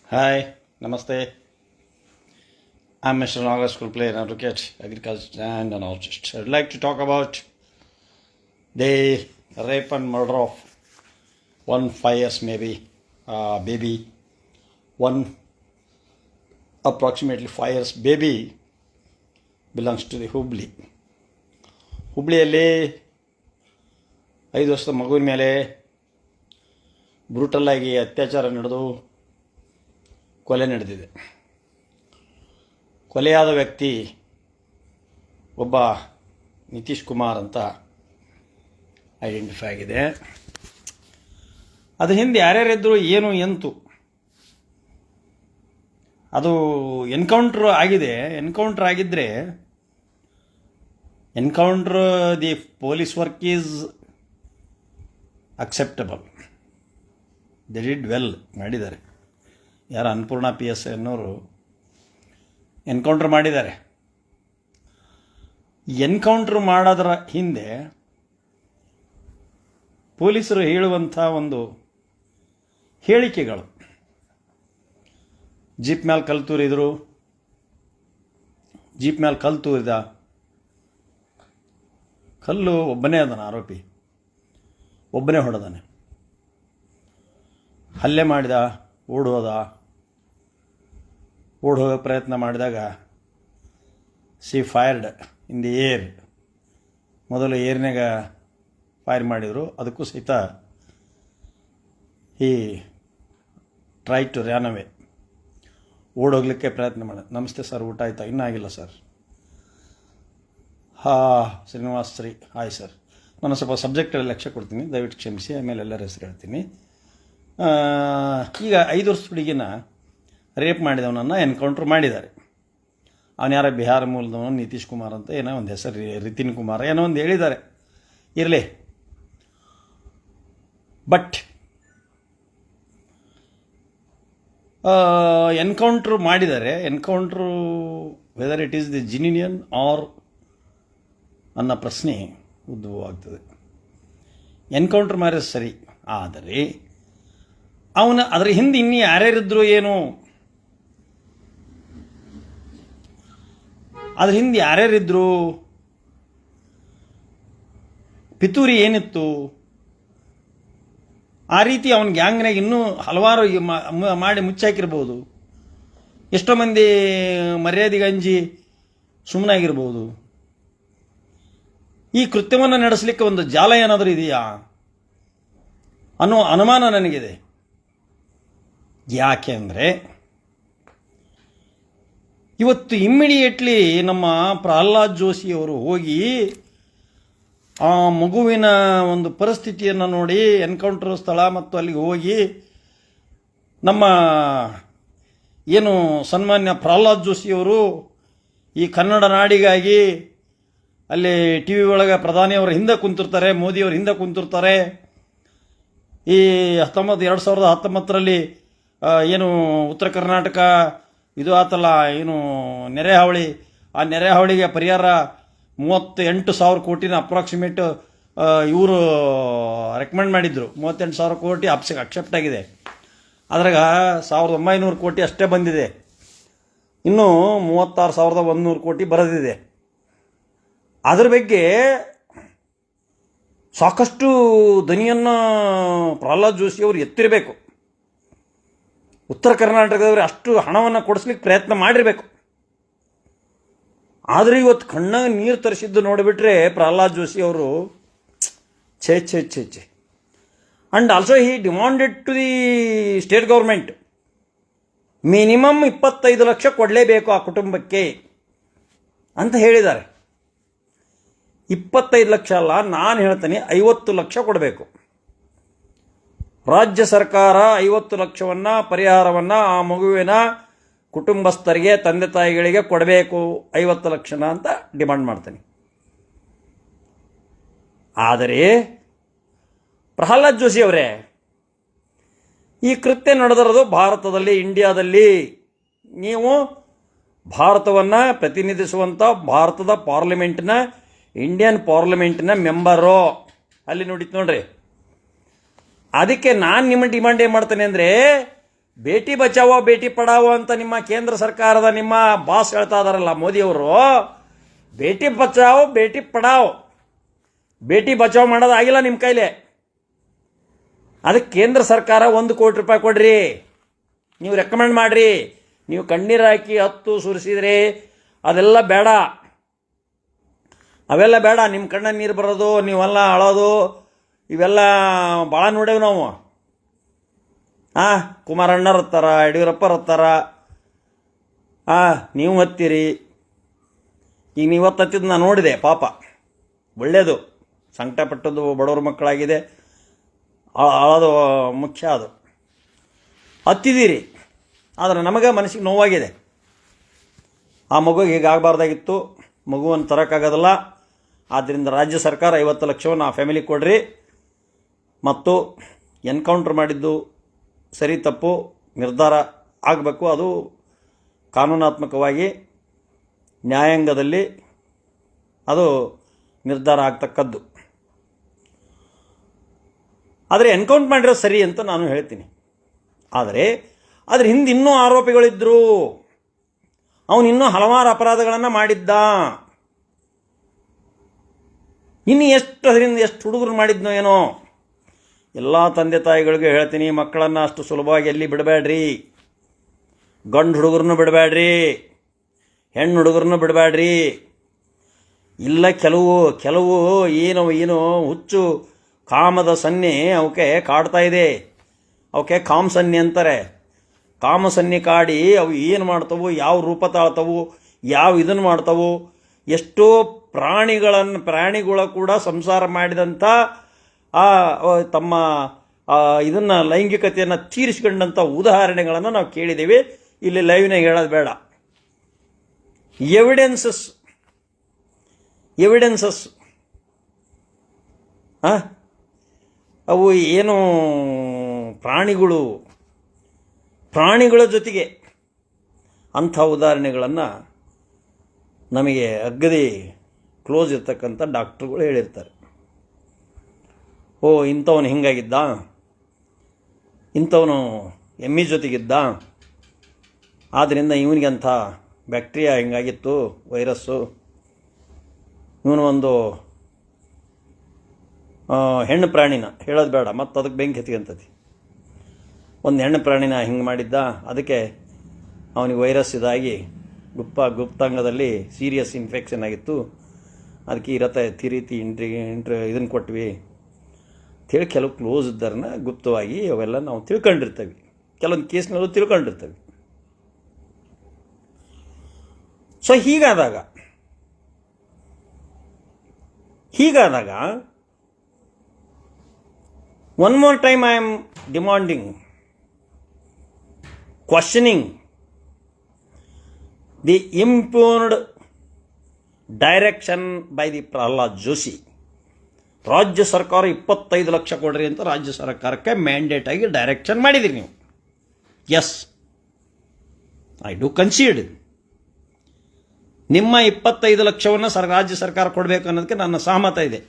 Hi, Namaste. I'm Mr. Naga, school player, advocate, agriculture, and an artist. I'd like to talk about the rape and murder of one 5 years maybe baby. One approximately 5 years baby belongs to the Hubli. ಹುಬ್ಳಿಯಲ್ಲಿ 5 ವರ್ಷದ ಮಗುವಿನ ಮೇಲೆ brutal ಆಗಿ ಅತ್ಯಾಚಾರ ನಡೆದು ಕೊಲೆ ನಡೆದಿದೆ. ಕೊಲೆಯಾದ ವ್ಯಕ್ತಿ ಒಬ್ಬ ನಿತೀಶ್ ಕುಮಾರ್ ಅಂತ ಐಡೆಂಟಿಫೈ ಆಗಿದೆ. ಅದು ಹಿಂದೆ ಯಾರ್ಯಾರಿದ್ರು ಏನು ಎಂತು ಅದು ಎನ್ಕೌಂಟ್ರ್ ಆಗಿದೆ. ಎನ್ಕೌಂಟ್ರ್ ಆಗಿದ್ದರೆ the police work is acceptable. They did well ಮಾಡಿದ್ದಾರೆ. ಯಾರು ಅನ್ನಪೂರ್ಣ PS ಅನ್ನೋರು ಎನ್ಕೌಂಟ್ರ್ ಮಾಡಿದ್ದಾರೆ. ಎನ್ಕೌಂಟ್ರ್ ಮಾಡೋದರ ಹಿಂದೆ ಪೊಲೀಸರು ಹೇಳುವಂಥ ಒಂದು ಹೇಳಿಕೆಗಳು, ಜೀಪ್ ಮೇಲೆ ಕಲ್ಲು ತೂರಿದ್ರು, ಜೀಪ್ ಮೇಲೆ ಕಲ್ಲು ತೂರಿದ, ಕಲ್ಲು ಒಬ್ಬನೇ ಅದನ ಆರೋಪಿ, ಒಬ್ಬನೇ ಹೊಡೆದಾನೆ, ಹಲ್ಲೆ ಮಾಡಿದ, ಓಡೋಗ ಪ್ರಯತ್ನ ಮಾಡಿದಾಗ C fired in the air. ಮೊದಲು ಏರ್ನಾಗ ಫೈರ್ ಮಾಡಿದರು, ಅದಕ್ಕೂ ಸಹಿತ ಈ ಟ್ರೈ ಟು ರ್ಯಾನ್ ಅವೇ, ಓಡೋಗ್ಲಿಕ್ಕೆ ಪ್ರಯತ್ನ ಮಾಡಿದ. ನಮಸ್ತೆ ಸರ್, ಊಟ ಆಯ್ತಾ? ಇನ್ನೂ ಆಗಿಲ್ಲ sir. Srinivas Shri, hi sir. ನಾನು ಸ್ವಲ್ಪ ಸಬ್ಜೆಕ್ಟಲ್ಲಿ ಲಕ್ಷ್ಯ ಕೊಡ್ತೀನಿ, ದಯವಿಟ್ಟು ಕ್ಷಮಿಸಿ. ಆಮೇಲೆ ಎಲ್ಲರ ಹೆಸರು ಹೇಳ್ತೀನಿ. ಈಗ 5 ವರ್ಷದ ಹುಡುಗಿನ ರೇಪ್ ಮಾಡಿದವನನ್ನು ಎನ್ಕೌಂಟ್ರ್ ಮಾಡಿದ್ದಾರೆ. ಅವನು ಯಾರ ಬಿಹಾರ ಮೂಲದವನು, ನಿತೀಶ್ ಕುಮಾರ್ ಅಂತ ಏನೋ ಒಂದು ಹೆಸರು, ರಿತಿನ್ ಕುಮಾರ್ ಏನೋ ಒಂದು ಹೇಳಿದ್ದಾರೆ, ಇರಲಿ. ಬಟ್ ಎನ್ಕೌಂಟ್ರ್ ಮಾಡಿದ್ದಾರೆ. Encounter whether it is the genuine or ಅನ್ನೋ ಪ್ರಶ್ನೆ ಉದ್ಭವ ಆಗ್ತದೆ. ಎನ್ಕೌಂಟ್ರ್ ಮಾಡಿದ್ರೆ ಸರಿ, ಆದರೆ ಅವನು ಅದರ ಹಿಂದೆ ಇನ್ನೂ ಯಾರ್ಯಾರಿದ್ರು ಏನು, ಅದ್ರ ಹಿಂದೆ ಯಾರ್ಯಾರಿದ್ರು, ಪಿತೂರಿ ಏನಿತ್ತು, ಆ ರೀತಿ ಅವನ ಗ್ಯಾಂಗ್ನಾಗ ಇನ್ನೂ ಹಲವಾರು ಮಾಡಿ ಮುಚ್ಚಾಕಿರ್ಬೋದು. ಎಷ್ಟೋ ಮಂದಿ ಮರ್ಯಾದೆಗೆ ಅಂಜಿ ಸುಮ್ಮನಾಗಿರ್ಬೋದು. ಈ ಕೃತ್ಯವನ್ನು ನಡೆಸಲಿಕ್ಕೆ ಒಂದು ಜಾಲ ಏನಾದರೂ ಇದೆಯಾ ಅನ್ನೋ ಅನುಮಾನ ನನಗಿದೆ. ಯಾಕೆ ಅಂದರೆ ಇವತ್ತು ಇಮ್ಮಿಡಿಯೇಟ್ಲಿ ನಮ್ಮ ಪ್ರಹ್ಲಾದ್ ಜೋಶಿಯವರು ಹೋಗಿ ಆ ಮಗುವಿನ ಒಂದು ಪರಿಸ್ಥಿತಿಯನ್ನು ನೋಡಿ, ಎನ್ಕೌಂಟರ್ ಸ್ಥಳ ಮತ್ತು ಅಲ್ಲಿಗೆ ಹೋಗಿ ನಮ್ಮ ಏನು ಸನ್ಮಾನ್ಯ ಪ್ರಹ್ಲಾದ್ ಜೋಶಿಯವರು ಈ ಕನ್ನಡ ನಾಡಿಗಾಗಿ ಅಲ್ಲಿ ಟಿ ವಿ ಒಳಗೆ ಪ್ರಧಾನಿಯವರು ಹಿಂದೆ ಕುಂತಿರ್ತಾರೆ, ಮೋದಿಯವರು ಹಿಂದೆ ಕುಂತಿರ್ತಾರೆ. ಈ 2019ರಲ್ಲಿ ಏನು ಉತ್ತರ ಕರ್ನಾಟಕ ಇದು ಆತಲ್ಲ, ಏನು ನೆರೆ ಹಾವಳಿ, ಆ ನೆರೆ ಹಾವಳಿಗೆ ಪರಿಹಾರ 38,000 ಕೋಟಿನ ಅಪ್ರಾಕ್ಸಿಮೇಟ್ ಇವರು ರೆಕಮೆಂಡ್ ಮಾಡಿದ್ರು. 38,000 ಕೋಟಿ ಅಕ್ಸೆಪ್ಟ್ ಆಗಿದೆ. ಅದ್ರಾಗ 1,900 ಕೋಟಿ ಅಷ್ಟೇ ಬಂದಿದೆ. ಇನ್ನೂ 36,100 ಕೋಟಿ ಬರೆದಿದೆ. ಅದ್ರ ಬಗ್ಗೆ ಸಾಕಷ್ಟು ಧ್ವನಿಯನ್ನು ಪ್ರಹ್ಲಾದ್ ಜೋಶಿ ಅವರು ಎತ್ತಿರಬೇಕು. ಉತ್ತರ ಕರ್ನಾಟಕದವರು ಅಷ್ಟು ಹಣವನ್ನು ಕೊಡಿಸ್ಲಿಕ್ಕೆ ಪ್ರಯತ್ನ ಮಾಡಿರಬೇಕು. ಆದರೆ ಇವತ್ತು ಕಣ್ಣಾಗ ನೀರು ತರಿಸಿದ್ದು ನೋಡಿಬಿಟ್ರೆ ಪ್ರಹ್ಲಾದ್ ಜೋಶಿ ಅವರು ಛೇ ಛೇ ಛೇ ಛೇ. And also he demanded to the state government minimum 25 lakh ಕೊಡಲೇಬೇಕು ಆ ಕುಟುಂಬಕ್ಕೆ ಅಂತ ಹೇಳಿದ್ದಾರೆ. 25 ಲಕ್ಷ ಅಲ್ಲ, ನಾನು ಹೇಳ್ತೀನಿ 50 ಲಕ್ಷ ಕೊಡಬೇಕು. ರಾಜ್ಯ ಸರ್ಕಾರ 50 ಲಕ್ಷವನ್ನು ಪರಿಹಾರವನ್ನು ಆ ಮಗುವಿನ ಕುಟುಂಬಸ್ಥರಿಗೆ, ತಂದೆ ತಾಯಿಗಳಿಗೆ ಕೊಡಬೇಕು, 50 ಲಕ್ಷನ ಅಂತ ಡಿಮಾಂಡ್ ಮಾಡ್ತೀನಿ. ಆದರೆ ಪ್ರಹ್ಲಾದ್ ಜೋಶಿ ಅವರೇ, ಈ ಕೃತ್ಯ ನಡೆದಿರೋದು ಭಾರತದಲ್ಲಿ, ಇಂಡಿಯಾದಲ್ಲಿ. ನೀವು ಭಾರತವನ್ನು ಪ್ರತಿನಿಧಿಸುವಂಥ ಭಾರತದ ಪಾರ್ಲಿಮೆಂಟ್ನ, ಇಂಡಿಯನ್ ಪಾರ್ಲಿಮೆಂಟ್ನ ಮೆಂಬರು ಅಲ್ಲಿ ನೋಡಿತ್ತು ನೋಡ್ರಿ. ಅದಕ್ಕೆ ನಾನು ನಿಮ್ಮ ಡಿಮಾಂಡ್ ಏನು ಮಾಡ್ತೇನೆ ಅಂದರೆ, ಬೇಟಿ ಬಚಾವೋ ಬೇಟಿ ಪಡಾವೋ ಅಂತ ನಿಮ್ಮ ಕೇಂದ್ರ ಸರ್ಕಾರದ ನಿಮ್ಮ ಬಾಸ್ ಹೇಳ್ತಾ ಇದಾರಲ್ಲ ಮೋದಿಯವರು, ಬೇಟಿ ಬಚಾವೋ ಬೇಟಿ ಪಡಾವೋ, ಬೇಟಿ ಬಚಾವ್ ಮಾಡೋದಾಗಿಲ್ಲ ನಿಮ್ಮ ಕೈಲೇ. ಅದಕ್ಕೆ ಕೇಂದ್ರ ಸರ್ಕಾರ 1 ಕೋಟಿ ರೂಪಾಯಿ ಕೊಡ್ರಿ, ನೀವು ರೆಕಮೆಂಡ್ ಮಾಡಿರಿ. ನೀವು ಕಣ್ಣೀರು ಹಾಕಿ 10 ಸುರಿಸಿದ್ರಿ, ಅದೆಲ್ಲ ಬೇಡ, ಅವೆಲ್ಲ ಬೇಡ. ನಿಮ್ಮ ಕಣ್ಣ ನೀರು ಬರೋದು, ನೀವೆಲ್ಲ ಅಳೋದು, ಇವೆಲ್ಲ ಭಾಳ ನೋಡೇವು ನಾವು. ಕುಮಾರಣ್ಣರು ಹತ್ತಾರ, ಯಡಿಯೂರಪ್ಪರು ಹತ್ತಾರ, ನೀವು ಹತ್ತೀರಿ. ಈಗ ನೀವು ಹತ್ತಿದ್ದು ನಾನು ನೋಡಿದೆ, ಪಾಪ ಒಳ್ಳೆಯದು, ಸಂಕಟಪಟ್ಟದ್ದು ಬಡವ್ರ ಮಕ್ಕಳಾಗಿದೆ, ಅಳೋದು ಮುಖ್ಯ. ಅದು ಹತ್ತಿದ್ದೀರಿ, ಆದರೆ ನಮಗೆ ಮನಸ್ಸಿಗೆ ನೋವಾಗಿದೆ. ಆ ಮಗುಗೆ ಹೀಗಾಗಬಾರ್ದಾಗಿತ್ತು, ಮಗುವನ್ನು ತರೋಕ್ಕಾಗೋದಿಲ್ಲ. ಆದ್ದರಿಂದ ರಾಜ್ಯ ಸರ್ಕಾರ 50 ಲಕ್ಷವನ್ನು ಆ ಫ್ಯಾಮಿಲಿಗೆ ಕೊಡ್ರಿ. ಮತ್ತು ಎನ್ಕೌಂಟ್ರ್ ಮಾಡಿದ್ದು ಸರಿ ತಪ್ಪು ನಿರ್ಧಾರ ಆಗಬೇಕು, ಅದು ಕಾನೂನಾತ್ಮಕವಾಗಿ ನ್ಯಾಯಾಂಗದಲ್ಲಿ ಅದು ನಿರ್ಧಾರ ಆಗ್ತಕ್ಕದ್ದು. ಆದರೆ ಎನ್ಕೌಂಟ್ ಮಾಡಿರೋದು ಸರಿ ಅಂತ ನಾನು ಹೇಳ್ತೀನಿ. ಆದರೆ ಅದ್ರ ಹಿಂದೆ ಇನ್ನೂ ಆರೋಪಿಗಳಿದ್ದರು, ಅವನು ಇನ್ನೂ ಹಲವಾರು ಅಪರಾಧಗಳನ್ನು ಮಾಡಿದ್ದ. ಇನ್ನು ಅದರಿಂದ ಎಷ್ಟು ಹುಡುಗರು ಮಾಡಿದ್ನೋ ಏನೋ. ಎಲ್ಲ ತಂದೆ ತಾಯಿಗಳಿಗೆ ಹೇಳ್ತೀನಿ, ಮಕ್ಕಳನ್ನು ಅಷ್ಟು ಸುಲಭವಾಗಿ ಎಲ್ಲಿ ಬಿಡಬೇಡ್ರಿ. ಗಂಡು ಹುಡುಗರನ್ನು ಬಿಡಬೇಡ್ರಿ, ಹೆಣ್ಣು ಹುಡುಗರನ್ನು ಬಿಡಬೇಡ್ರಿ. ಇಲ್ಲ ಕೆಲವು ಏನು ಹುಚ್ಚು ಕಾಮದ ಸನ್ನೆ ಅವಕ್ಕೆ ಕಾಡ್ತಾ ಇದೆ. ಅವಕ್ಕೆ ಕಾಮಸನ್ನೆ ಅಂತಾರೆ. ಕಾಮಸನ್ನೆ ಕಾಡಿ ಅವು ಏನು ಮಾಡ್ತವು, ಯಾವ ರೂಪ ತಾಳ್ತವು, ಯಾವ ಇದನ್ನು ಮಾಡ್ತವು. ಎಷ್ಟೋ ಪ್ರಾಣಿಗಳ ಕೂಡ ಸಂಸಾರ ಮಾಡಿದಂಥ ತಮ್ಮ ಇದನ್ನು ಲೈಂಗಿಕತೆಯನ್ನು ತೀರಿಸಿಕೊಂಡಂಥ ಉದಾಹರಣೆಗಳನ್ನು ನಾವು ಕೇಳಿದ್ದೀವಿ. ಇಲ್ಲಿ ಲೈವ್ನಾಗ ಹೇಳೋದು ಬೇಡ. ಎವಿಡೆನ್ಸಸ್ ಅವು ಏನು ಪ್ರಾಣಿಗಳ ಜೊತೆಗೆ ಅಂಥ ಉದಾಹರಣೆಗಳನ್ನು ನಮಗೆ ಅಗ್ಗದಿ ಕ್ಲೋಸ್ ಇರ್ತಕ್ಕಂಥ ಡಾಕ್ಟ್ರುಗಳು ಹೇಳಿರ್ತಾರೆ. ಇಂಥವನು ಹಿಂಗಾಗಿದ್ದ, ಇಂಥವನು ಎಮ್ಮಿ ಜೊತೆಗಿದ್ದ, ಆದ್ದರಿಂದ ಇವನಿಗೆ ಅಂಥ ಬ್ಯಾಕ್ಟೀರಿಯಾ ಹಿಂಗಾಗಿತ್ತು, ವೈರಸ್ಸು. ಇವನು ಒಂದು ಹೆಣ್ಣು ಪ್ರಾಣಿನ ಹೇಳೋದು ಬೇಡ, ಮತ್ತು ಅದಕ್ಕೆ ಬೆಂಕಿ ಹತ್ಕೊಂತತಿ. ಒಂದು ಹೆಣ್ಣು ಪ್ರಾಣಿನ ಹಿಂಗೆ ಮಾಡಿದ್ದ, ಅದಕ್ಕೆ ಅವನಿಗೆ ವೈರಸ್ ಇದಾಗಿ ಗುಪ್ತಾಂಗದಲ್ಲಿ ಸೀರಿಯಸ್ ಇನ್ಫೆಕ್ಷನ್ ಆಗಿತ್ತು. ಅದಕ್ಕೆ ಈ ರೀತಿ ಇದನ್ನು ಕೊಟ್ವಿ ಅಂಥೇಳಿ ಕೆಲವು ಕ್ಲೋಸ್ ಇದ್ದಾರನ್ನ ಗುಪ್ತವಾಗಿ ಅವೆಲ್ಲ ನಾವು ತಿಳ್ಕೊಂಡಿರ್ತೇವೆ. ಕೆಲವೊಂದು ಕೇಸ್ನಲ್ಲೂ ತಿಳ್ಕೊಂಡಿರ್ತೇವೆ. ಸೊ ಹೀಗಾದಾಗ one more time I am demanding, questioning the impugned direction by the Pralhad Joshi. ರಾಜ್ಯ ಸರ್ಕಾರ 25 ಲಕ್ಷ ಕೊಡ್ರಿ ಅಂತ ರಾಜ್ಯ ಸರ್ಕಾರಕ್ಕೆ ಮ್ಯಾಂಡೇಟ್ ಆಗಿ ಡೈರೆಕ್ಷನ್ ಮಾಡಿದಿರಿ ನೀವು. Yes, I do concede. ನಿಮ್ಮ 25 ಲಕ್ಷವನ್ನು ರಾಜ್ಯ ಸರ್ಕಾರ ಕೊಡಬೇಕು ಅನ್ನೋದಕ್ಕೆ ನನ್ನ ಸಹಮತ ಇದೆ.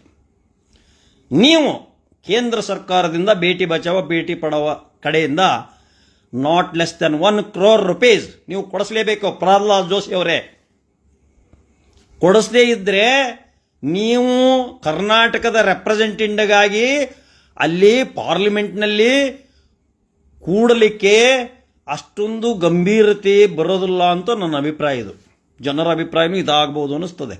ನೀವು ಕೇಂದ್ರ ಸರ್ಕಾರದಿಂದ ಬೇಟಿ ಬಚಾವೋ ಬೇಟಿ ಪಡಾವೋ ಕಡೆಯಿಂದ not less than 1 crore rupees ನೀವು ಕೊಡಿಸಲೇಬೇಕು. ಪ್ರಹ್ಲಾದ್ ಜೋಶಿ ಅವರೇ, ಕೊಡಿಸದೇ ಇದ್ದರೆ ನೀವು ಕರ್ನಾಟಕದ ರೆಪ್ರೆಸೆಂಟೇಟಿವ್ಗಾಗಿ ಅಲ್ಲಿ ಪಾರ್ಲಿಮೆಂಟ್ನಲ್ಲಿ ಕೂಡಲಿಕ್ಕೆ ಅಷ್ಟೊಂದು ಗಂಭೀರತೆ ಬರೋದಿಲ್ಲ ಅಂತ ನನ್ನ ಅಭಿಪ್ರಾಯ. ಇದು ಜನರ ಅಭಿಪ್ರಾಯನೂ ಇದಾಗಬಹುದು ಅನ್ನಿಸ್ತದೆ.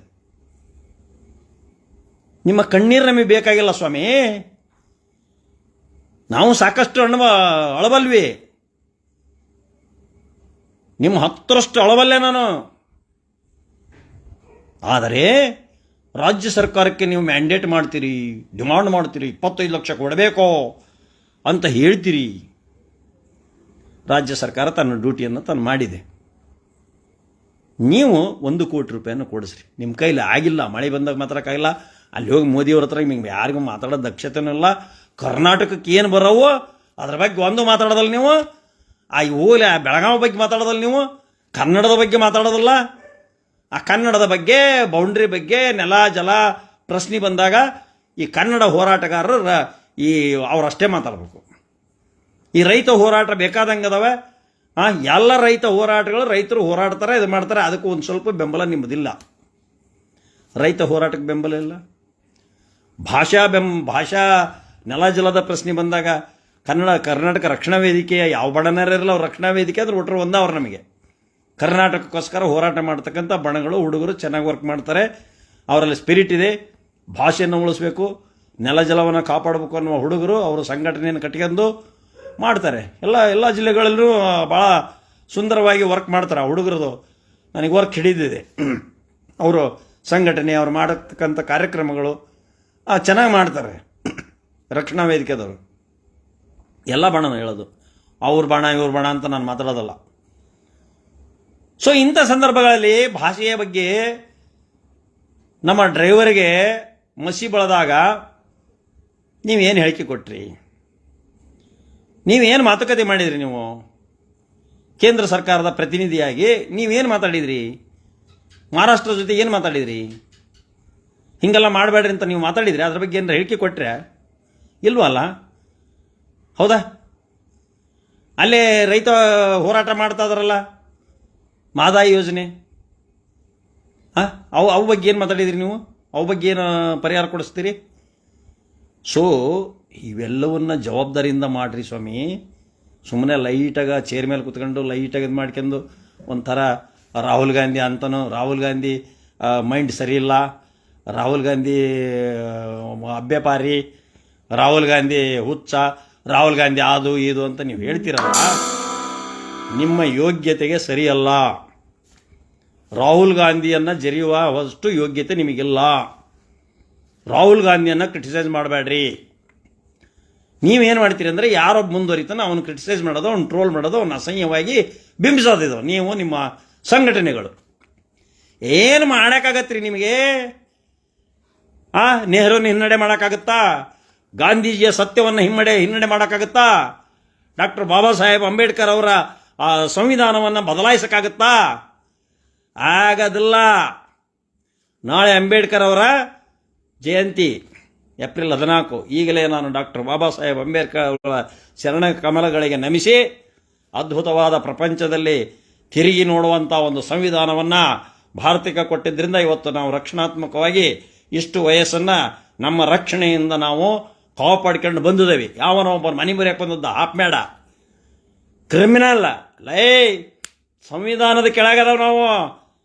ನಿಮ್ಮ ಕಣ್ಣೀರು ನಮಗೆ ಬೇಕಾಗಿಲ್ಲ ಸ್ವಾಮಿ, ನಾವು ಸಾಕಷ್ಟು ಅಳಬಲ್ವಿ. ನಿಮ್ಮ 10ರಷ್ಟು ಅಳಬಲ್ಲೆ ನಾನು. ಆದರೆ ರಾಜ್ಯ ಸರ್ಕಾರಕ್ಕೆ ನೀವು ಮ್ಯಾಂಡೇಟ್ ಮಾಡ್ತೀರಿ, ಡಿಮಾಂಡ್ ಮಾಡ್ತೀರಿ, 25 ಲಕ್ಷ ಕೊಡಬೇಕೋ ಅಂತ ಹೇಳ್ತೀರಿ. ರಾಜ್ಯ ಸರ್ಕಾರ ತನ್ನ ಡ್ಯೂಟಿಯನ್ನು ತಾನು ಮಾಡಿದೆ. ನೀವು 1 ಕೋಟಿ ರೂಪಾಯಿಯನ್ನು ಕೊಡಿಸ್ರಿ. ನಿಮ್ಮ ಕೈಲಿ ಆಗಿಲ್ಲ, ಮಳೆ ಬಂದಾಗ ಮಾತಾಡೋಕ್ಕಾಗಿಲ್ಲ. ಅಲ್ಲಿ ಹೋಗಿ ಮೋದಿಯವ್ರ ಹತ್ರ ನಿಮಗೆ ಯಾರಿಗೂ ಮಾತಾಡೋ ದಕ್ಷತೆನೂ ಇಲ್ಲ. ಕರ್ನಾಟಕಕ್ಕೆ ಏನು ಬರೋವೋ ಅದ್ರ ಬಗ್ಗೆ ಒಂದು ಮಾತಾಡೋದಲ್ಲ ನೀವು. ಹೋಗ್ಲಿ ಬೆಳಗಾವಿ ಬಗ್ಗೆ ಮಾತಾಡೋದಲ್ಲ ನೀವು, ಕನ್ನಡದ ಬಗ್ಗೆ ಮಾತಾಡೋದಲ್ಲ. ಆ ಕನ್ನಡದ ಬಗ್ಗೆ, ಬೌಂಡ್ರಿ ಬಗ್ಗೆ, ನೆಲ ಜಲ ಪ್ರಶ್ನೆ ಬಂದಾಗ ಈ ಕನ್ನಡ ಹೋರಾಟಗಾರರು ಅವರಷ್ಟೇ ಮಾತಾಡಬೇಕು. ಈ ರೈತ ಹೋರಾಟ ಬೇಕಾದಂಗೆ ಅದಾವೆ. ಎಲ್ಲ ರೈತ ಹೋರಾಟಗಳು ರೈತರು ಹೋರಾಡ್ತಾರೆ, ಇದು ಮಾಡ್ತಾರೆ, ಅದಕ್ಕೂ ಒಂದು ಸ್ವಲ್ಪ ಬೆಂಬಲ ನಿಮ್ಮದಿಲ್ಲ. ರೈತ ಹೋರಾಟಕ್ಕೆ ಬೆಂಬಲ ಇಲ್ಲ. ಭಾಷಾ ನೆಲ ಜಲದ ಪ್ರಶ್ನೆ ಬಂದಾಗ ಕರ್ನಾಟಕ ರಕ್ಷಣಾ ವೇದಿಕೆಯ ಯಾವ ಬಣನರಿರಲ್ಲ, ಅವ್ರು ರಕ್ಷಣಾ ವೇದಿಕೆ ಅಂದ್ರೆ ಒಟ್ಟರು ಒಂದವ್ರು ನಮಗೆ. ಕರ್ನಾಟಕಕ್ಕೋಸ್ಕರ ಹೋರಾಟ ಮಾಡ್ತಕ್ಕಂಥ ಬಣಗಳು, ಹುಡುಗರು ಚೆನ್ನಾಗಿ ವರ್ಕ್ ಮಾಡ್ತಾರೆ, ಅವರಲ್ಲಿ ಸ್ಪಿರಿಟ್ ಇದೆ. ಭಾಷೆಯನ್ನು ಉಳಿಸ್ಬೇಕು, ನೆಲ ಜಲವನ್ನು ಕಾಪಾಡಬೇಕು ಅನ್ನುವ ಹುಡುಗರು ಅವರು ಸಂಘಟನೆಯನ್ನು ಕಟ್ಕೊಂಡು ಮಾಡ್ತಾರೆ. ಎಲ್ಲ ಜಿಲ್ಲೆಗಳಲ್ಲೂ ಭಾಳ ಸುಂದರವಾಗಿ ವರ್ಕ್ ಮಾಡ್ತಾರೆ ಆ ಹುಡುಗರದು. ನನಗೆ ವರ್ಕ್ ಹಿಡಿದಿದೆ. ಅವರು ಸಂಘಟನೆ, ಅವ್ರು ಮಾಡತಕ್ಕಂಥ ಕಾರ್ಯಕ್ರಮಗಳು ಚೆನ್ನಾಗಿ ಮಾಡ್ತಾರೆ. ರಕ್ಷಣಾ ವೇದಿಕೆದವರು ಎಲ್ಲ ಬಣನೂ ಹೇಳೋದು, ಅವ್ರ ಬಣ ಇವ್ರ ಬಣ ಅಂತ ನಾನು ಮಾತಾಡೋದಲ್ಲ. ಸೊ ಇಂಥ ಸಂದರ್ಭಗಳಲ್ಲಿ ಭಾಷೆಯ ಬಗ್ಗೆ ನಮ್ಮ ಡ್ರೈವರ್ಗೆ ಮಸಿ ಬಳದಾಗ ನೀವೇನು ಹೇಳಿಕೆ ಕೊಟ್ರಿ? ನೀವೇನು ಮಾತುಕತೆ ಮಾಡಿದ್ರಿ? ನೀವು ಕೇಂದ್ರ ಸರ್ಕಾರದ ಪ್ರತಿನಿಧಿಯಾಗಿ ನೀವೇನು ಮಾತಾಡಿದ್ರಿ? ಮಹಾರಾಷ್ಟ್ರದ ಜೊತೆ ಏನು ಮಾತಾಡಿದ್ರಿ? ಹಿಂಗೆಲ್ಲ ಮಾಡಬೇಡ್ರಿ ಅಂತ ನೀವು ಮಾತಾಡಿದ್ರಿ? ಅದ್ರ ಬಗ್ಗೆ ಏನಾರ ಹೇಳಿಕೆ ಕೊಟ್ಟರೆ ಇಲ್ವಲ್ಲ? ಹೌದಾ? ಅಲ್ಲೇ ರೈತ ಹೋರಾಟ ಮಾಡ್ತಾ ಇದಾರಲ್ಲ, ಮಾದಾಯಿ ಯೋಜನೆ, ಅವು ಬಗ್ಗೆ ಏನು ಮಾತಾಡಿದ್ರಿ ನೀವು? ಅವು ಬಗ್ಗೆ ಏನು ಪರಿಹಾರ ಕೊಡಿಸ್ತೀರಿ? ಸೊ ಇವೆಲ್ಲವನ್ನ ಜವಾಬ್ದಾರಿಯಿಂದ ಮಾಡಿರಿ ಸ್ವಾಮಿ. ಸುಮ್ಮನೆ ಲೈಟಾಗ ಚೇರ್ ಮೇಲೆ ಕುತ್ಕೊಂಡು ಲೈಟಾಗಿ ಇದು ಮಾಡ್ಕೊಂಡು ಒಂಥರ ರಾಹುಲ್ ಗಾಂಧಿ ಅಂತನೋ, ರಾಹುಲ್ ಗಾಂಧಿ ಮೈಂಡ್ ಸರಿ ಇಲ್ಲ, ರಾಹುಲ್ ಗಾಂಧಿ ಅಭ್ಯಪಾರಿ, ರಾಹುಲ್ ಗಾಂಧಿ ಹುಚ್ಚ, ರಾಹುಲ್ ಗಾಂಧಿ ಅದು ಇದು ಅಂತ ನೀವು ಹೇಳ್ತೀರಲ್ಲ, ನಿಮ್ಮ ಯೋಗ್ಯತೆಗೆ ಸರಿಯಲ್ಲ. ರಾಹುಲ್ ಗಾಂಧಿಯನ್ನು ಜರಿಯುವ ಅಷ್ಟು ಯೋಗ್ಯತೆ ನಿಮಗಿಲ್ಲ. ರಾಹುಲ್ ಗಾಂಧಿಯನ್ನು ಕ್ರಿಟಿಸೈಸ್ ಮಾಡಬೇಡ್ರಿ. ನೀವೇನು ಮಾಡ್ತೀರಿ ಅಂದರೆ, ಯಾರೊಬ್ಬ ಮುಂದುವರಿತಾನೆ ಅವನು ಕ್ರಿಟಿಸೈಸ್ ಮಾಡೋದು, ಅವ್ನು ಟ್ರೋಲ್ ಮಾಡೋದು, ಅವನು ಅಸಹ್ಯವಾಗಿ ಬಿಂಬಿಸೋದಿದು ನೀವು ನಿಮ್ಮ ಸಂಘಟನೆಗಳು. ಏನು ಮಾಡೋಕ್ಕಾಗತ್ರಿ ನಿಮಗೆ? ನೆಹರೂನ ಹಿನ್ನಡೆ ಮಾಡೋಕ್ಕಾಗತ್ತಾ? ಗಾಂಧೀಜಿಯ ಸತ್ಯವನ್ನು ಹಿನ್ನಡೆ ಮಾಡೋಕ್ಕಾಗತ್ತಾ? ಡಾಕ್ಟರ್ ಬಾಬಾ ಸಾಹೇಬ್ ಅಂಬೇಡ್ಕರ್ ಅವರ ಸಂವಿಧಾನವನ್ನು ಬದಲಾಯಿಸೋಕ್ಕಾಗತ್ತಾ? ಆಗೋದಿಲ್ಲ. ನಾಳೆ ಅಂಬೇಡ್ಕರ್ ಅವರ ಜಯಂತಿ ಏಪ್ರಿಲ್ 14. ಈಗಲೇ ನಾನು ಡಾಕ್ಟರ್ ಬಾಬಾ ಸಾಹೇಬ್ ಅಂಬೇಡ್ಕರ್ ಅವರ ಶರಣ ಕಮಲಗಳಿಗೆ ನಮಿಸಿ ಅದ್ಭುತವಾದ ಪ್ರಪಂಚದಲ್ಲಿ ತಿರುಗಿ ನೋಡುವಂಥ ಒಂದು ಸಂವಿಧಾನವನ್ನು ಭಾರತಕ್ಕೆ ಕೊಟ್ಟಿದ್ದರಿಂದ ಇವತ್ತು ನಾವು ರಕ್ಷಣಾತ್ಮಕವಾಗಿ ಇಷ್ಟು ವಯಸ್ಸನ್ನು ನಮ್ಮ ರಕ್ಷಣೆಯಿಂದ ನಾವು ಕಾಪಾಡ್ಕೊಂಡು ಬಂದಿದ್ದೇವೆ. ಯಾವನೋ ಒಬ್ಬರು ಮನೆ ಬರೆಯಕ್ಕೆ ಬಂದದ್ದು ಆಪ್ಮೇಡ ಕ್ರಿಮಿನಲ್ ಲೈ ಸಂವಿಧಾನದ ಕೆಳಗದವು ನಾವು.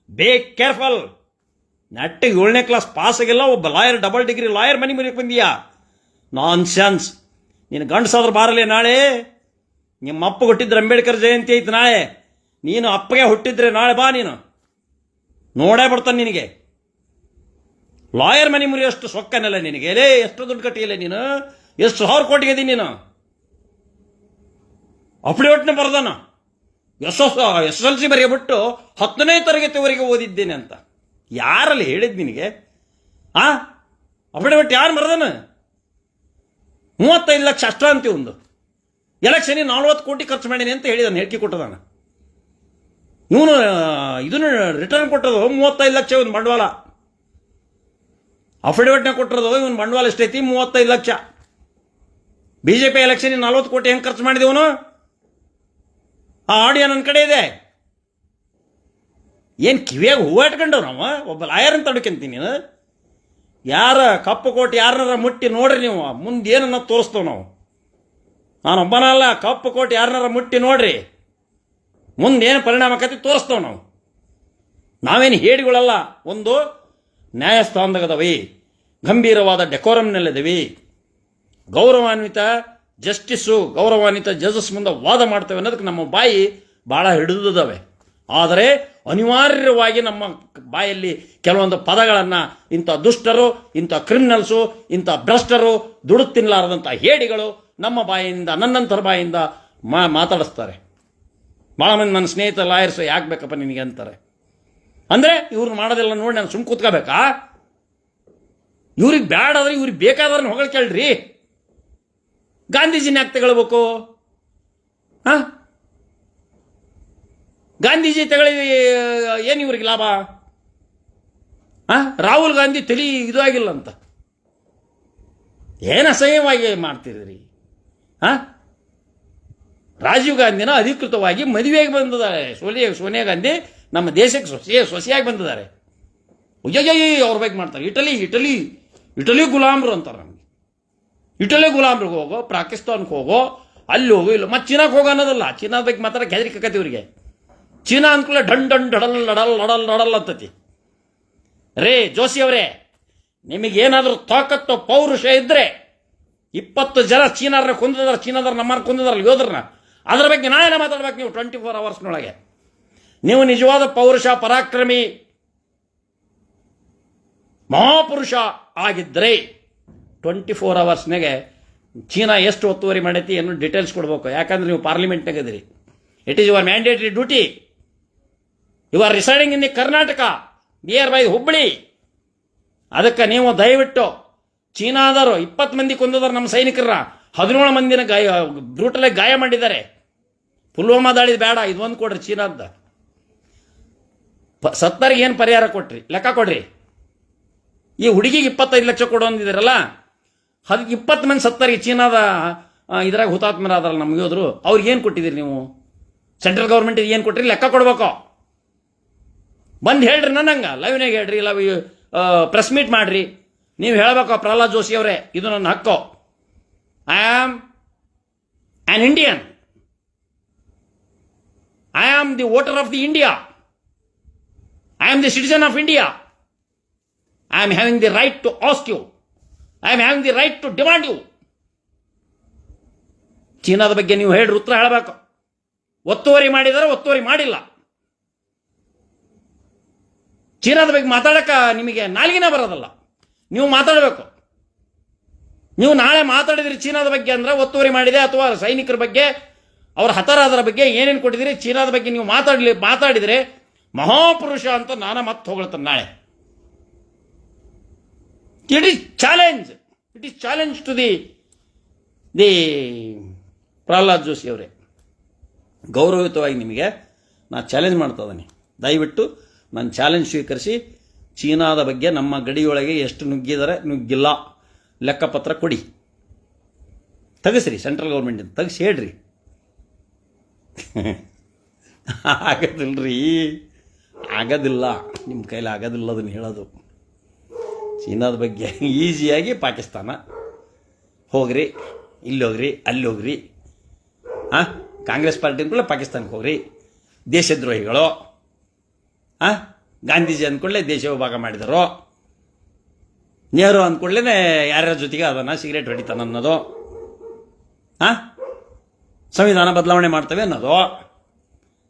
ಬೇ ಕೇರ್ಫುಲ್. ನೆಟ್ಟಿಗೆ 7ನೇ ಕ್ಲಾಸ್ ಪಾಸ್ ಆಗಿಲ್ಲ, ಒಬ್ಬ ಲಾಯರ್, ಡಬಲ್ ಡಿಗ್ರಿ ಲಾಯರ್ ಮನೆ ಮನೆಗೆ ಬಂದೀಯಾ? ನಾನ್ ಸೆನ್ಸ್. ನೀನು ಗಂಡಸಾದ್ರೂ ಬಾರಲಿ. ನಾಳೆ ನಿಮ್ಮ ಅಪ್ಪ ಹುಟ್ಟಿದ್ರೆ ಅಂಬೇಡ್ಕರ್ ಜಯಂತಿ ಐತೆ ನಾಳೆ. ನೀನು ಅಪ್ಪಗೆ ಹುಟ್ಟಿದ್ರೆ ನಾಳೆ ಬಾ, ನೀನು ನೋಡೇ ಬಿಡ್ತಾನೆ ನಿನಗೆ. ಲಾಯರ್ ಮನೆ ಮುರಿಯೋಷ್ಟು ಸೊಕ್ಕನೆಲ್ಲ ನಿನಗೆ. ಎಲೇ ಎಷ್ಟು ದುಡ್ಡು ಕಟ್ಟಿಲ್ಲ ನೀನು? ಎಷ್ಟು 1000 ಕೋಟಿಗೆ ಇದೀನಿ ನೀನು? ಅಫಿಡೇವಿಟ್ನ ಬರ್ದಾನ SSLC ಬರೆಯಬಿಟ್ಟು 10ನೇ ತರಗತಿವರೆಗೆ ಓದಿದ್ದೇನೆ ಅಂತ. ಯಾರಲ್ಲಿ ಹೇಳಿದ್ ನಿನಗೆ? ಅಫಿಡೇವಿಟ್ ಯಾರು ಬರ್ದಾನ? 35 ಲಕ್ಷ ಅಷ್ಟ ಅಂತಿ ಒಂದು ಎಲೆಕ್ಷನಿಗೆ 40 ಕೋಟಿ ಖರ್ಚು ಮಾಡೀನಿ ಅಂತ ಹೇಳಿದಾನೆ, ಹೇಳಿಕೆ ಕೊಟ್ಟದಾನ. ಇವನು ಇದನ್ನು ರಿಟರ್ನ್ ಕೊಟ್ಟದು 35 ಲಕ್ಷ ಇವನು ಬಂಡವಾಳ. ಅಫಿಡೇವಿಟ್ನ ಕೊಟ್ಟಿರೋದು ಇವನು ಬಂಡವಾಳ ಎಷ್ಟೈತಿ? 35 ಲಕ್ಷ. BJP ಎಲೆಕ್ಷನ್ಗೆ 40 ಕೋಟಿ ಹೆಂಗೆ ಖರ್ಚು ಮಾಡಿದೆವನು? ಆ ಆಡಿಯೋ ನನ್ನ ಕಡೆ ಇದೆ. ಏನು ಕಿವಿಯಾಗ ಹೂವು ಇಟ್ಕೊಂಡವ್ ನಾವು? ಒಬ್ಬ ಲಾಯರ್ ಅಂತ ಅಡ್ಕೊಂತೀನಿ ನೀನು. ಯಾರ ಕಪ್ಪು ಕೋಟಿ ಯಾರನ್ನಾರ ಮುಟ್ಟಿ ನೋಡ್ರಿ ನೀವು, ಮುಂದೆ ಏನನ್ನ ತೋರಿಸ್ತೇವೆ ನಾವು. ನಾನೊಬ್ಬನಲ್ಲ, ಕಪ್ಪು ಕೋಟಿ ಯಾರನ್ನಾರ ಮುಟ್ಟಿ ನೋಡ್ರಿ, ಮುಂದೆ ಏನು ಪರಿಣಾಮ ಆಕತಿ ತೋರಿಸ್ತೇವೆ ನಾವು. ನಾವೇನು ಹೇಡಿಗಳಲ್ಲ. ಒಂದು ನ್ಯಾಯಸ್ಥಾನದಾಗದವಿ, ಗಂಭೀರವಾದ ಡೆಕೋರಮ್ನಲ್ಲಿದ್ದೀವಿ, ಗೌರವಾನ್ವಿತ ಜಸ್ಟಿಸ್ಸು, ಗೌರವಾನ್ವಿತ ಜಜಸ್ ಮುಂದೆ ವಾದ ಮಾಡ್ತೇವೆ ಅನ್ನೋದಕ್ಕೆ ನಮ್ಮ ಬಾಯಿ ಭಾಳ ಹಿಡಿದವೆ. ಆದರೆ ಅನಿವಾರ್ಯವಾಗಿ ನಮ್ಮ ಬಾಯಲ್ಲಿ ಕೆಲವೊಂದು ಪದಗಳನ್ನು ಇಂಥ ದುಷ್ಟರು, ಇಂಥ ಕ್ರಿಮಿನಲ್ಸು, ಇಂಥ ಭ್ರಷ್ಟರು, ದುಡ್ಡು ತಿನ್ನಲಾರದಂಥ ಹೇಡಿಗಳು ನಮ್ಮ ಬಾಯಿಯಿಂದ, ನನ್ನಂಥರ ಬಾಯಿಯಿಂದ ಮಾತಾಡಿಸ್ತಾರೆ. ಭಾಳ ಮಂದಿ ನನ್ನ ಸ್ನೇಹಿತ ಲಾಯರ್ಸು ಯಾಕೆ ಬೇಕಪ್ಪ ನಿನಗೆ ಅಂತಾರೆ. ಅಂದರೆ ಇವ್ರು ಮಾಡೋದೆಲ್ಲ ನೋಡಿ ನಾನು ಸುಮ್ಮ ಕೂತ್ಕೋಬೇಕಾ? ಇವ್ರಿಗೆ ಬೇಡಾದ್ರೆ ಇವ್ರಿಗೆ ಬೇಕಾದ್ರೆ ಹೊಗಳು ಕೇಳ್ರಿ. ಗಾಂಧೀಜಿನ ಯಾಕೆ ತಗೊಳ್ಬೇಕು? ಗಾಂಧೀಜಿ ತಗೊಳ್ಳಿ ಏನು ಇವ್ರಿಗೆ ಲಾಭ? ರಾಹುಲ್ ಗಾಂಧಿ ತಲೆ ಇದು ಆಗಿಲ್ಲ ಅಂತ ಏನು ಅಸಹ್ಯವಾಗಿ ಮಾಡ್ತಿದ್ರಿ? ರಾಜೀವ್ ಗಾಂಧಿನ ಅಧಿಕೃತವಾಗಿ ಮದುವೆಗೆ ಬಂದಿದ್ದಾರೆ. ಸೋನಿಯಾ ಗಾಂಧಿ ನಮ್ಮ ದೇಶಕ್ಕೆ ಸೊಸೆಯಾಗಿ ಬಂದಿದ್ದಾರೆ. ಅಯ್ಯಯ್ಯ ಅವ್ರ ಬಗ್ಗೆ ಮಾಡ್ತಾರೆ. ಇಟಲಿ ಗುಲಾಮ್ರು ಅಂತಾರೆ ನಮಗೆ. ಇಟಲಿ ಗುಲಾಮ್ರಿಗೆ ಹೋಗೋ, ಪಾಕಿಸ್ತಾನಕ್ಕೆ ಹೋಗೋ, ಅಲ್ಲಿ ಹೋಗೋ, ಇಲ್ಲ ಮತ್ತೆ ಚೀನಾಕ್ಕೆ ಹೋಗೋ ಅನ್ನೋದಲ್ಲ. ಚೀನಾದ ಬಗ್ಗೆ ಮಾತಾಡಕ್ಕೆ ಹೆದರಿಕತಿ ಇವರಿಗೆ. ಚೀನಾ ಅಂದ್ಕೊಳ್ಳೆ ಡನ್ ಡನ್ ಡಡಲ್ ಲಡಲ್ ಲಡಲ್ ಲಡಲ್ ಅಂತತಿ. ರೇ ಜೋಶಿ ಅವರೇ, ನಿಮಗೇನಾದರೂ ತಾಕತ್ತು ಪೌರುಷ ಇದ್ದರೆ 20 ಜನ ಚೀನಾರ ಕೊಂದಿದಾರೆ, ಚೀನಾದಾರ ನಮ್ಮನ್ನ ಕೊಂದಿದಾರಲ್ಲ ಯೋಧರನ್ನ, ಅದರ ಬಗ್ಗೆ ನಾಳೆ ಮಾತಾಡ್ಬೇಕು ನೀವು 24 ಅವರ್ಸ್ನೊಳಗೆ. ನೀವು ನಿಜವಾದ ಪೌರುಷ, ಪರಾಕ್ರಮಿ, ಮಹಾಪುರುಷ ಆಗಿದ್ದರೆ 24 ಅವರ್ಸ್ನಾಗೆ ಚೀನಾ ಎಷ್ಟು ಒತ್ತುವರಿ ಮಾಡೈತಿ ಅನ್ನೋ ಡೀಟೇಲ್ಸ್ ಕೊಡಬೇಕು. ಯಾಕಂದ್ರೆ ನೀವು ಪಾರ್ಲಿಮೆಂಟ್ನಾಗ ಇದ್ದೀರಿ. It is your mandatory duty. You are residing in the Karnataka, nearby Hubballi. ಅದಕ್ಕೆ ನೀವು ದಯವಿಟ್ಟು ಚೀನಾದವರು 20 ಮಂದಿ ಕೊಂದಿದ್ದಾರೆ ನಮ್ಮ ಸೈನಿಕರ, 17 ಮಂದಿನ ಬ್ರೂಟಲಾಗಿ ಗಾಯ ಮಾಡಿದ್ದಾರೆ. ಪುಲ್ವಾಮಾ ದಾಳಿ ಬೇಡ, ಇದೊಂದು ಕೊಡ್ರಿ. ಚೀನಾದ ಸತ್ತರಿಗೆ ಏನು ಪರಿಹಾರ ಕೊಟ್ರಿ ಲೆಕ್ಕ ಕೊಡ್ರಿ. ಈ ಹುಡುಗಿಗೆ 25 ಲಕ್ಷ ಕೊಡು ಅಂದಿದ್ದೀರಲ್ಲ, ಅದಕ್ಕೆ 20 ಮಂದಿ ಸತ್ತರಿಗೆ ಚೀನಾದ ಇದ್ರಾಗ ಹುತಾತ್ಮರಾದ್ರಲ್ಲ ನಮ್ಗೆ ಹೋದ್ರು, ಅವ್ರಿಗೆ ಏನು ಕೊಟ್ಟಿದ್ದೀರಿ ನೀವು? ಸೆಂಟ್ರಲ್ ಗೌರ್ಮೆಂಟಿಗೆ ಏನು ಕೊಟ್ರಿ ಲೆಕ್ಕ ಕೊಡ್ಬೇಕು. ಬಂದು ಹೇಳ್ರಿ, ನನ್ನಂಗೆ ಲೈವ್ನಾಗ ಹೇಳ್ರಿ, ಇಲ್ಲ ಪ್ರೆಸ್ ಮೀಟ್ ಮಾಡ್ರಿ. ನೀವು ಹೇಳಬೇಕು, ಪ್ರಹ್ಲಾದ್ ಜೋಶಿ ಅವರೇ, ಇದು ನನ್ನ ಹಕ್ಕು. I am on Indian, I am the voter of the India, I am the citizen of India. I am having the right to ask you. I am having the right to demand you. ಚೀನಾದ ಬಗ್ಗೆ ನೀವು ಹೇಳ್ರಿ, ಉತ್ತರ ಹೇಳಬೇಕು. ಒತ್ತುವರಿ ಮಾಡಿದರೆ, ಒತ್ತುವರಿ ಮಾಡಿಲ್ಲ. ಚೀನಾದ ಬಗ್ಗೆ ಮಾತಾಡಕ್ಕೆ ನಿಮಗೆ ನಾಲ್ಗಿನ ಬರೋದಲ್ಲ, ನೀವು ಮಾತಾಡಬೇಕು. ನೀವು ನಾಳೆ ಮಾತಾಡಿದ್ರಿ ಚೀನಾದ ಬಗ್ಗೆ ಅಂದ್ರೆ ಒತ್ತುವರಿ ಮಾಡಿದೆ, ಅಥವಾ ಸೈನಿಕರ ಬಗ್ಗೆ, ಅವ್ರ ಹತರಾದರ ಬಗ್ಗೆ ಏನೇನು ಕೊಟ್ಟಿದ್ದೀರಿ, ಚೀನಾದ ಬಗ್ಗೆ ನೀವು ಮಾತಾಡಿದರೆ ಮಹಾಪುರುಷ ಅಂತ ನಾನು ಮತ್ತೆ ಹೊಗಳ್ತೇನೆ ನಾಳೆ. It is challenge to the Pralhad Joshi ಅವರೇ. ಗೌರವಯುತವಾಗಿ ನಿಮಗೆ ನಾನು ಚಾಲೆಂಜ್ ಮಾಡ್ತಾ ಇದ್ದೀನಿ. ದಯವಿಟ್ಟು ನಾನು ಚಾಲೆಂಜ್ ಸ್ವೀಕರಿಸಿ ಚೀನಾದ ಬಗ್ಗೆ ನಮ್ಮ ಗಡಿಯೊಳಗೆ ಎಷ್ಟು ನುಗ್ಗಿದ್ದಾರೆ, ನುಗ್ಗಿಲ್ಲ ಲೆಕ್ಕಪತ್ರ ಕೊಡಿ. ತೆಗೆಸ್ರಿ, ಸೆಂಟ್ರಲ್ ಗೌರ್ಮೆಂಟಿಂದ ತೆಗೆಸಿ ಹೇಳ್ರಿ. ಆಗೋದಿಲ್ಲ, ನಿಮ್ಮ ಕೈಲಿ ಆಗೋದಿಲ್ಲ ಅದನ್ನು ಹೇಳೋದು. ಚೀನಾದ ಬಗ್ಗೆ ಈಸಿಯಾಗಿ ಪಾಕಿಸ್ತಾನ ಹೋಗ್ರಿ, ಇಲ್ಲಿ ಹೋಗ್ರಿ, ಅಲ್ಲಿ ಹೋಗ್ರಿ. ಕಾಂಗ್ರೆಸ್ ಪಾರ್ಟಿ ಅಂದ್ಕೊಳ್ಳೆ ಪಾಕಿಸ್ತಾನಕ್ಕೆ ಹೋಗ್ರಿ. ದೇಶದ್ರೋಹಿಗಳು. ಗಾಂಧೀಜಿ ಅಂದ್ಕೊಳ್ಳೆ ದೇಶ ವಿಭಾಗ ಮಾಡಿದರು. ನೆಹರು ಅಂದ್ಕೊಳ್ಳೇ ಯಾರ್ಯಾರ ಜೊತೆಗೆ ಅದನ್ನು ಸಿಗರೇಟ್ ಹೊಡಿತಾನೆ ಅನ್ನೋದು. ಸಂವಿಧಾನ ಬದಲಾವಣೆ ಮಾಡ್ತೇವೆ ಅನ್ನೋದು.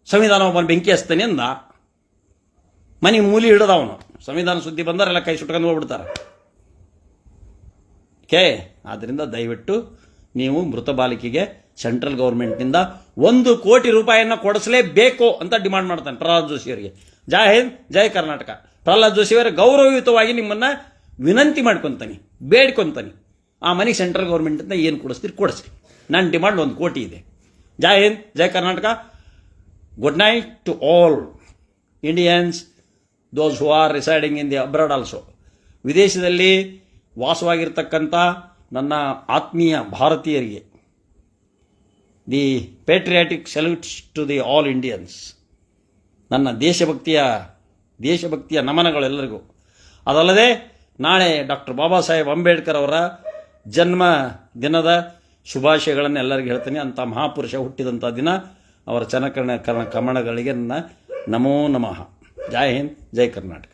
ಸಂವಿಧಾನ ಒಬ್ಬನ ಬೆಂಕಿ ಹಚ್ತಾನೆ ಅಂದ, ಮನೆ ಮೂಲಿ ಹಿಡಿದ ಅವನು. ಸಂವಿಧಾನ ಸುದ್ದಿ ಬಂದವರೆಲ್ಲ ಕೈ ಸುಟ್ಕೊಂಡು ಹೋಗ್ಬಿಡ್ತಾರೆ. ಆದ್ದರಿಂದ ದಯವಿಟ್ಟು ನೀವು ಮೃತ ಬಾಲಿಕೆಗೆ ಸೆಂಟ್ರಲ್ ಗೌರ್ಮೆಂಟ್ನಿಂದ 1 ಕೋಟಿ ರೂಪಾಯಿಯನ್ನು ಕೊಡಿಸಲೇಬೇಕು ಅಂತ ಡಿಮಾಂಡ್ ಮಾಡ್ತಾನೆ ಪ್ರಹ್ಲಾದ್ ಜೋಶಿ ಅವರಿಗೆ. ಜೈ ಹಿಂದ್, ಜೈ ಕರ್ನಾಟಕ. ಪ್ರಹ್ಲಾದ್ ಜೋಶಿ ಅವರ ಗೌರವಯುತವಾಗಿ ನಿಮ್ಮನ್ನು ವಿನಂತಿ ಮಾಡ್ಕೊತಾನೆ, ಬೇಡ್ಕೊತಾನೆ. ಆ ಮನೆಗೆ ಸೆಂಟ್ರಲ್ ಗೌರ್ಮೆಂಟಿಂದ ಏನು ಕೊಡಿಸ್ತೀರಿ ಕೊಡಿಸ್ರಿ. ನನ್ನ ಡಿಮಾಂಡ್ 1 ಕೋಟಿ ಇದೆ. ಜೈ ಹಿಂದ್, ಜೈ Karnataka. Good night to all Indians, those who are residing in the abroad also. ವಿದೇಶದಲ್ಲಿ ವಾಸವಾಗಿರ್ತಕ್ಕಂಥ ನನ್ನ ಆತ್ಮೀಯ ಭಾರತೀಯರಿಗೆ the patriotic salutes to the all Indians. ನನ್ನ ದೇಶಭಕ್ತಿಯ ನಮನಗಳೆಲ್ಲರಿಗೂ. ಅದಲ್ಲದೆ ನಾಳೆ ಡಾಕ್ಟರ್ ಬಾಬಾ ಸಾಹೇಬ್ ಅಂಬೇಡ್ಕರ್ ಅವರ ಜನ್ಮ ದಿನದ ಶುಭಾಶಯಗಳನ್ನು ಎಲ್ಲರಿಗೂ ಹೇಳ್ತೀನಿ. ಅಂಥ ಮಹಾಪುರುಷ ಹುಟ್ಟಿದಂಥ ದಿನ. ಅವರ ಕಮಣಗಳಿಗೆ ನನ್ನ ನಮೋ ನಮಃ. ಜೈ ಹಿಂದ್, ಜೈ ಕರ್ನಾಟಕ.